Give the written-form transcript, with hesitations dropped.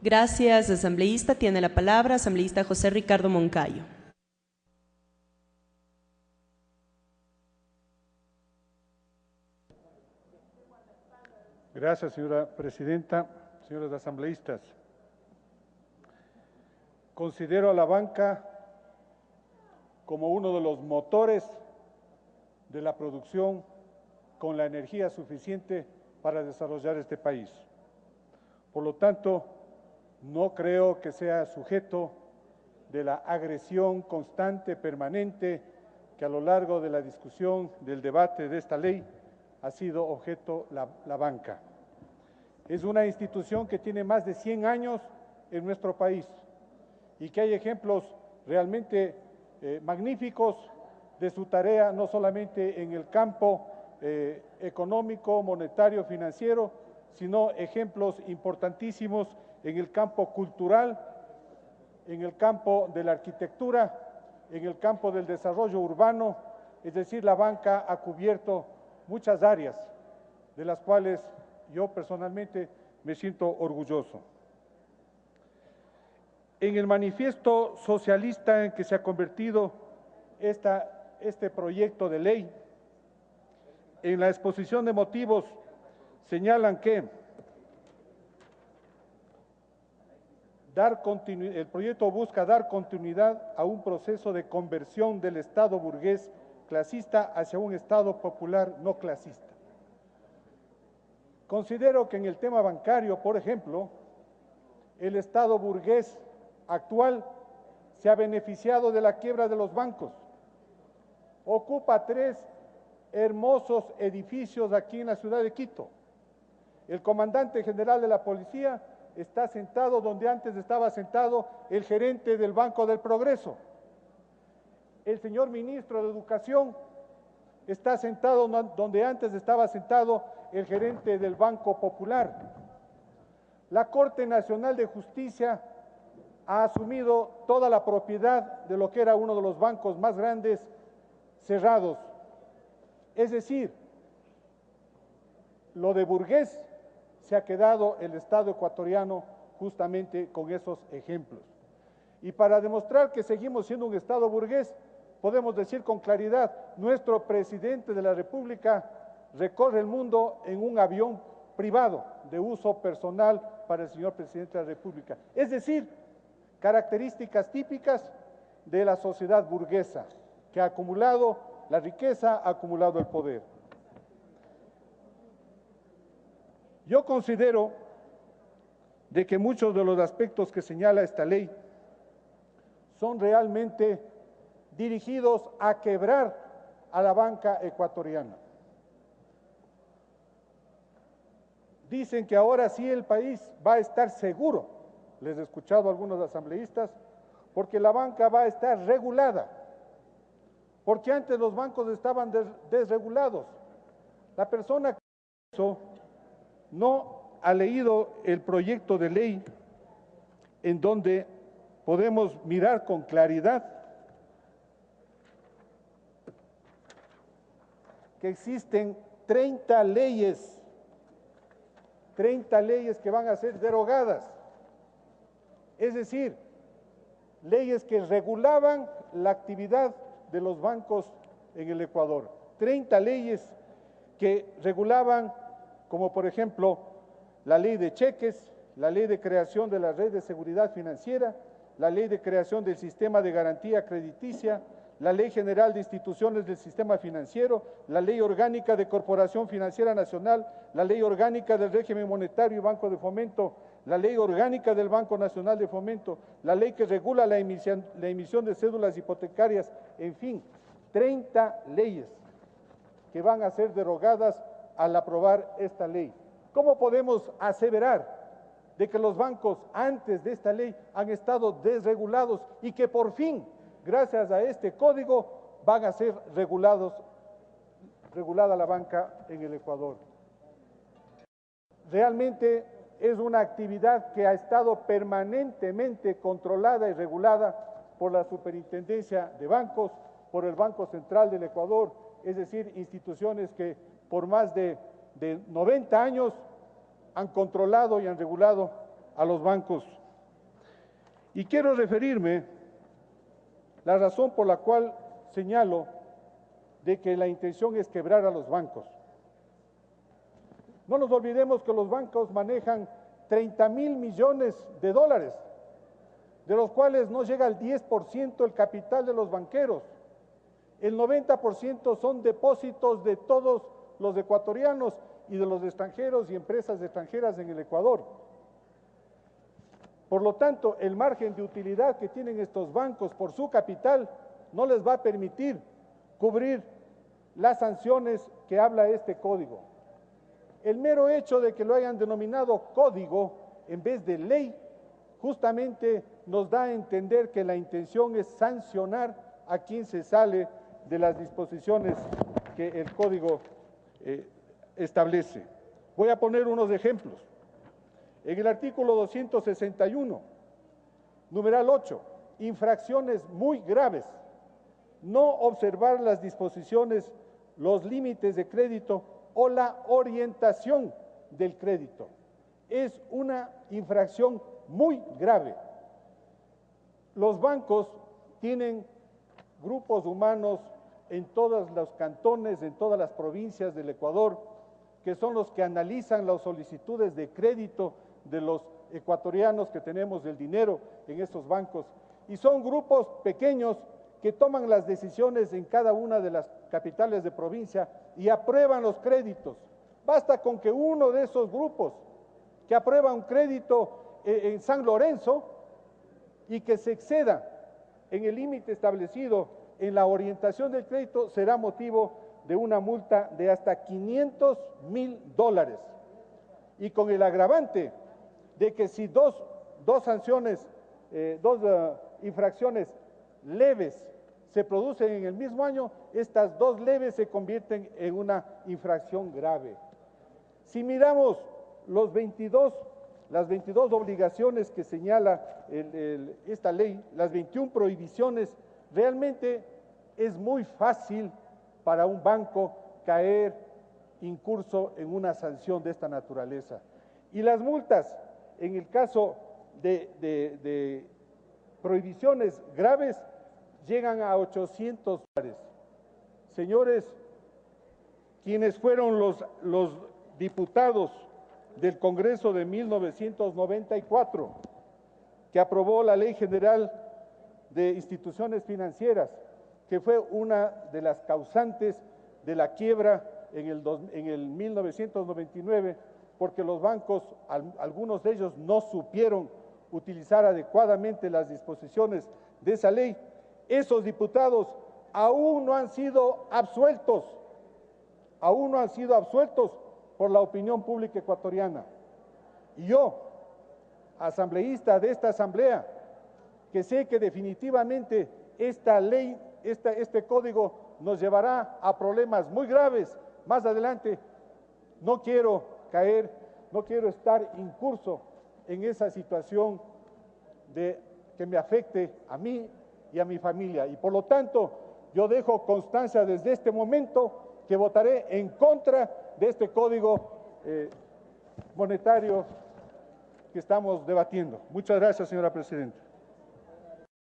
Gracias, asambleísta. Tiene la palabra asambleísta José Ricardo Moncayo. Gracias, señora presidenta, señores asambleístas. Considero a la banca como uno de los motores de la producción con la energía suficiente para desarrollar este país. Por lo tanto, no creo que sea sujeto de la agresión constante, permanente, que a lo largo de la discusión, del debate de esta ley, ha sido objeto la banca. Es una institución que tiene más de 100 años en nuestro país y que hay ejemplos realmente magníficos de su tarea, no solamente en el campo económico, monetario, financiero, sino ejemplos importantísimos en el campo cultural, en el campo de la arquitectura, en el campo del desarrollo urbano. Es decir, la banca ha cubierto muchas áreas de las cuales yo personalmente me siento orgulloso. En el manifiesto socialista en que se ha convertido este proyecto de ley, en la exposición de motivos señalan que el proyecto busca dar continuidad a un proceso de conversión del Estado burgués clasista hacia un Estado popular no clasista. Considero que en el tema bancario, por ejemplo, el Estado burgués actual se ha beneficiado de la quiebra de los bancos. Ocupa 3 hermosos edificios aquí en la ciudad de Quito. El comandante general de la policía está sentado donde antes estaba sentado el gerente del Banco del Progreso. El señor ministro de Educación está sentado donde antes estaba sentado el gerente del Banco Popular. La Corte Nacional de Justicia ha asumido toda la propiedad de lo que era uno de los bancos más grandes cerrados. Es decir, lo de burgués se ha quedado el Estado ecuatoriano justamente con esos ejemplos. Y para demostrar que seguimos siendo un Estado burgués, podemos decir con claridad, nuestro presidente de la República recorre el mundo en un avión privado de uso personal para el señor presidente de la República. Es decir, características típicas de la sociedad burguesa, que ha acumulado la riqueza, ha acumulado el poder. Yo considero de que muchos de los aspectos que señala esta ley son realmente dirigidos a quebrar a la banca ecuatoriana. Dicen que ahora sí el país va a estar seguro, les he escuchado a algunos asambleístas, porque la banca va a estar regulada, porque antes los bancos estaban desregulados. La persona que hizo no ha leído el proyecto de ley en donde podemos mirar con claridad que existen 30 leyes que van a ser derogadas. Es decir, leyes que regulaban la actividad de los bancos en el Ecuador. 30 leyes que regulaban, como por ejemplo, la ley de cheques, la ley de creación de la red de seguridad financiera, la ley de creación del sistema de garantía crediticia, la ley general de instituciones del sistema financiero, la ley orgánica de Corporación Financiera Nacional, la ley orgánica del régimen monetario y Banco de Fomento, la ley orgánica del Banco Nacional de Fomento, la ley que regula la emisión de cédulas hipotecarias, en fin, 30 leyes que van a ser derogadas al aprobar esta ley. ¿Cómo podemos aseverar de que los bancos antes de esta ley han estado desregulados y que por fin, gracias a este código, van a ser regulada la banca en el Ecuador? Realmente es una actividad que ha estado permanentemente controlada y regulada por la Superintendencia de Bancos, por el Banco Central del Ecuador, es decir, instituciones que por más de 90 años han controlado y han regulado a los bancos. Y quiero referirme la razón por la cual señalo de que la intención es quebrar a los bancos. No nos olvidemos que los bancos manejan 30.000 millones de dólares, de los cuales no llega al 10% el capital de los banqueros. El 90% son depósitos de todos los ecuatorianos y de los extranjeros y empresas extranjeras en el Ecuador. Por lo tanto, el margen de utilidad que tienen estos bancos por su capital no les va a permitir cubrir las sanciones que habla este código. El mero hecho de que lo hayan denominado código en vez de ley, justamente nos da a entender que la intención es sancionar a quien se sale de las disposiciones que el código establece. Voy a poner unos ejemplos. En el artículo 261, numeral 8, infracciones muy graves, no observar las disposiciones, los límites de crédito o la orientación del crédito. Es una infracción muy grave. Los bancos tienen grupos humanos en todos los cantones, en todas las provincias del Ecuador, que son los que analizan las solicitudes de crédito de los ecuatorianos que tenemos el dinero en estos bancos. Y son grupos pequeños que toman las decisiones en cada una de las capitales de provincia y aprueban los créditos. Basta con que uno de esos grupos que aprueba un crédito en San Lorenzo y que se exceda en el límite establecido en la orientación del crédito, será motivo de una multa de hasta $500.000. Y con el agravante de que si dos infracciones leves se producen en el mismo año, estas dos leves se convierten en una infracción grave. Si miramos las 22 obligaciones que señala esta ley, las 21 prohibiciones, realmente es muy fácil para un banco caer incurso en una sanción de esta naturaleza. Y las multas, en el caso de prohibiciones graves, llegan a $800. Señores, quienes fueron los diputados del Congreso de 1994, que aprobó la Ley General de Instituciones Financieras, que fue una de las causantes de la quiebra en el 1999, porque los bancos, algunos de ellos, no supieron utilizar adecuadamente las disposiciones de esa ley. Esos diputados aún no han sido absueltos, por la opinión pública ecuatoriana. Y yo, asambleísta de esta asamblea, que sé que definitivamente esta ley, este código nos llevará a problemas muy graves más adelante, no quiero estar incurso en esa situación que me afecte a mí y a mi familia. Y por lo tanto, yo dejo constancia desde este momento que votaré en contra de este código monetario que estamos debatiendo. Muchas gracias, señora presidenta.